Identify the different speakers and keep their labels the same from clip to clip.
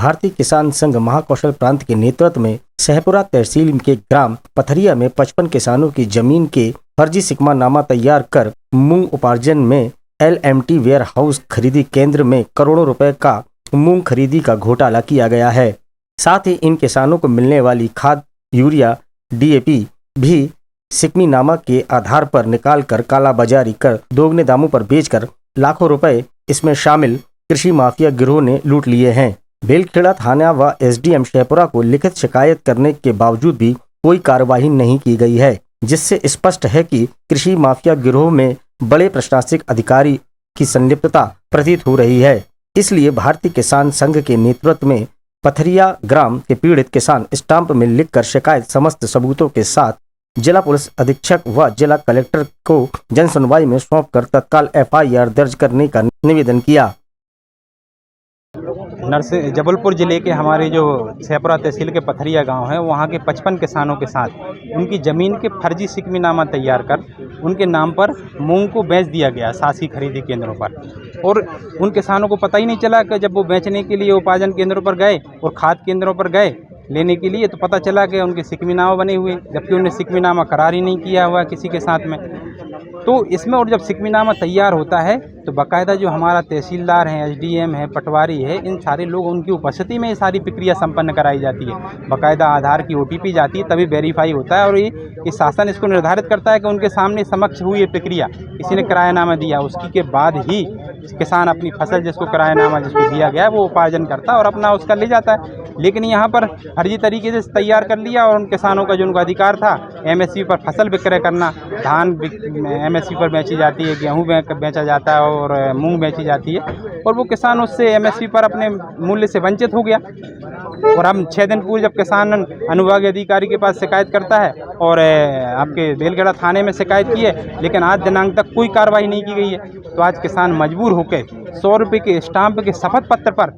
Speaker 1: भारतीय किसान संघ महाकौशल प्रांत के नेतृत्व में सहपुरा तहसील के ग्राम पथरिया में 55 किसानों की जमीन के फर्जी सिकमानामा तैयार कर मूंग उपार्जन में LMT वेयर हाउस खरीदी केंद्र में करोड़ों रुपए का मूंग खरीदी का घोटाला किया गया है। साथ ही इन किसानों को मिलने वाली खाद, यूरिया, DAP भी सिकमीनामा के आधार पर निकाल कर कालाबाजारी कर दोगुने दामों पर बेचकर लाखों रुपए इसमें शामिल कृषि माफिया गिरोह ने लूट लिए हैं। बेलखेड़ा थाना व SDM शहपुरा को लिखित शिकायत करने के बावजूद भी कोई कार्रवाई नहीं की गई है, जिससे स्पष्ट है कि कृषि माफिया गिरोह में बड़े प्रशासनिक अधिकारी की संलिप्तता प्रतीत हो रही है। इसलिए भारतीय किसान संघ के नेतृत्व में पथरिया ग्राम के पीड़ित किसान स्टाम्प में लिखकर शिकायत समस्त सबूतों के साथ जिला पुलिस अधीक्षक व जिला कलेक्टर को जन सुनवाई में सौंपकर तत्काल FIR दर्ज करने का निवेदन किया।
Speaker 2: जबलपुर जिले के हमारे जो सहपुरा तहसील के पथरिया गांव है, वहां के 55 किसानों के साथ उनकी ज़मीन के फर्जी सिकमीनामा तैयार कर उनके नाम पर मूंग को बेच दिया गया शासी खरीदी केंद्रों पर। और उन किसानों को पता ही नहीं चला कि जब वो बेचने के लिए उपार्जन केंद्रों पर गए और खाद केंद्रों पर गए लेने के लिए, तो पता चला कि उनके सिकमीनामा बने हुए, जबकि उन्हें सिकमीनामा करार ही नहीं किया हुआ किसी के साथ में। तो इसमें और जब सिकमीनामा तैयार होता है तो बाकायदा जो हमारा तहसीलदार हैं, SDM है, पटवारी है, इन सारे लोग उनकी उपस्थिति में ये सारी प्रक्रिया संपन्न कराई जाती है। बाकायदा आधार की OTP जाती है, तभी वेरीफाई होता है। और ये शासन इसको निर्धारित करता है कि उनके सामने समक्ष हुई ये प्रक्रिया, किसी ने किरायानामा दिया, उसकी के बाद ही किसान अपनी फसल जिसको किरायानामा जिसको दिया गया है वो उपार्जन करता है और अपना उसका ले जाता है। लेकिन यहाँ पर फर्जी तरीके से तैयार कर लिया और उन किसानों का जो उनका अधिकार था MSP पर फसल विक्रय करना, धान MSP पर बेची जाती है, गेहूँ बेचा जाता है और मूंग बेची जाती है, और वो किसान उससे MSP पर अपने मूल्य से वंचित हो गया। और हम 6 दिन पूर्व जब किसान अनुविभागीय अधिकारी के पास शिकायत करता है और आपके बेलखेड़ा थाने में शिकायत की है, लेकिन आज दिनांक तक कोई कार्रवाई नहीं की गई है। तो आज किसान मजबूर होकर 100 रुपये के स्टाम्प के शपथ पत्र पर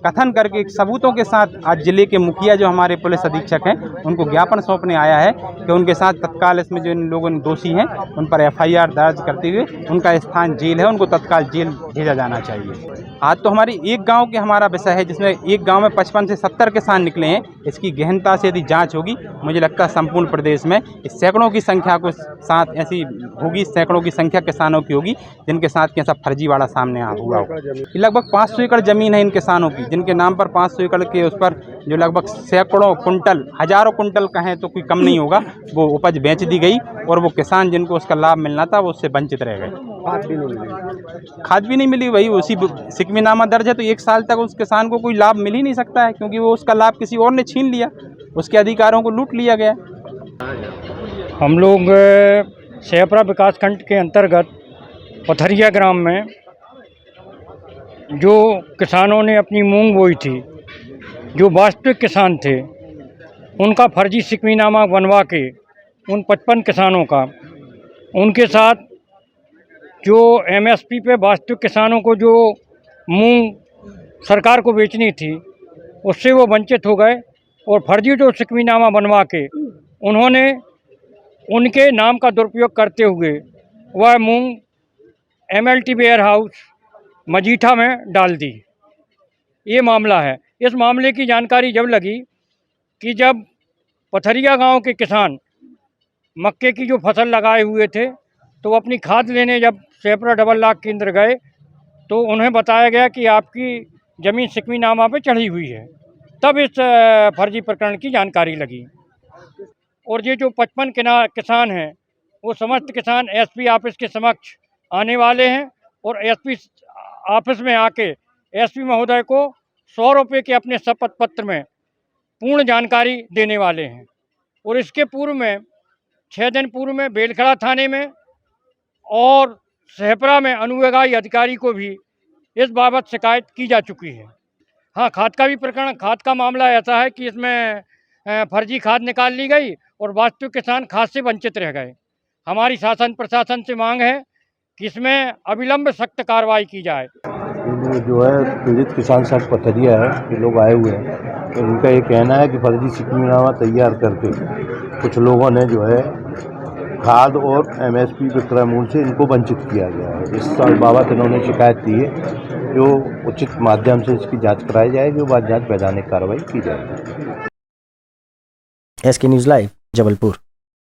Speaker 2: कथन करके सबूतों के साथ आज जिले के मुखिया जो हमारे पुलिस अधीक्षक हैं उनको ज्ञापन सौंपने आया है कि उनके साथ तत्काल इसमें जो इन लोगों ने दोषी हैं उन पर FIR दर्ज करते हुए उनका स्थान जेल है, उनको तत्काल जेल भेजा जाना चाहिए। आज तो हमारी एक गांव के हमारा विषय है, जिसमें एक गांव में 55 से 70 किसान निकले हैं। इसकी गहनता से यदि जांच होगी, मुझे लगता है संपूर्ण प्रदेश में इस सैकड़ों की संख्या को साथ ऐसी होगी, सैकड़ों की संख्या किसानों की होगी जिनके साथ कैसा फर्जीवाड़ा सामने हुआ होगा। लगभग 500 एकड़ जमीन है इन किसानों की, जिनके नाम पर 500 एकड़ के उस पर जो लगभग सैकड़ों कुंटल, हजारों कुंटल कहें तो कोई कम नहीं होगा, वो उपज बेच दी गई और वो किसान जिनको उसका लाभ मिलना था वो उससे वंचित रह गए। खाद भी नहीं मिली, वही उसी सिकमीनामा दर्ज है, तो 1 साल तक उस किसान को कोई लाभ मिल ही नहीं सकता है, क्योंकि वो उसका लाभ किसी और ने छीन लिया, उसके अधिकारों को लूट लिया गया।
Speaker 3: हम लोग सहपुरा विकासखंड के अंतर्गत पथरिया ग्राम में जो किसानों ने अपनी मूंग बोई थी, जो वास्तविक किसान थे, उनका फर्जी सिकमीनामा बनवा के उन 55 किसानों का, उनके साथ जो MSP पे वास्तविक किसानों को जो मूंग सरकार को बेचनी थी उससे वो वंचित हो गए, और फर्जी जो सिकमीनामा बनवा के उन्होंने उनके नाम का दुरुपयोग करते हुए वह मूंग MLT वेयर हाउस मजीठा में डाल दी। ये मामला है। इस मामले की जानकारी जब लगी कि जब पथरिया गांव के किसान मक्के की जो फसल लगाए हुए थे, तो वो अपनी खाद लेने जब सहपुरा डबल लाख केंद्र गए तो उन्हें बताया गया कि आपकी ज़मीन सिकमीनामा पे चढ़ी हुई है। तब इस फर्जी प्रकरण की जानकारी लगी, और ये जो 55 किसान हैं वो समस्त किसान SP ऑफिस के समक्ष आने वाले हैं, और SP ऑफिस में आके SP महोदय को 100 रुपये के अपने शपथ पत्र में पूर्ण जानकारी देने वाले हैं। और इसके पूर्व में 6 दिन पूर्व में बेलखेड़ा थाने में और सहपुरा में अनुविभागीय अधिकारी को भी इस बाबत शिकायत की जा चुकी है। हाँ, खाद का भी प्रकरण, खाद का मामला ऐसा है कि इसमें फर्जी खाद निकाल ली गई और वास्तविक किसान खाद से वंचित रह गए। हमारी शासन प्रशासन से मांग है कि इसमें अविलंब सख्त कार्रवाई की जाए।
Speaker 4: जो है पीड़ित किसान संघ पथरिया है, ये लोग आए हुए हैं, तो इनका ये कहना है कि फर्जी सिकमीनामा तैयार करके कुछ लोगों ने जो है खाद और MSP विक्रय मूल्य से इनको वंचित किया गया है। इस बाबत इन्होंने शिकायत दी है जो उचित माध्यम से इसकी जांच कराई जाएगी, वो बाद जांच वैधानिक कार्रवाई की जाएगी।
Speaker 1: SK news live Jabalpur.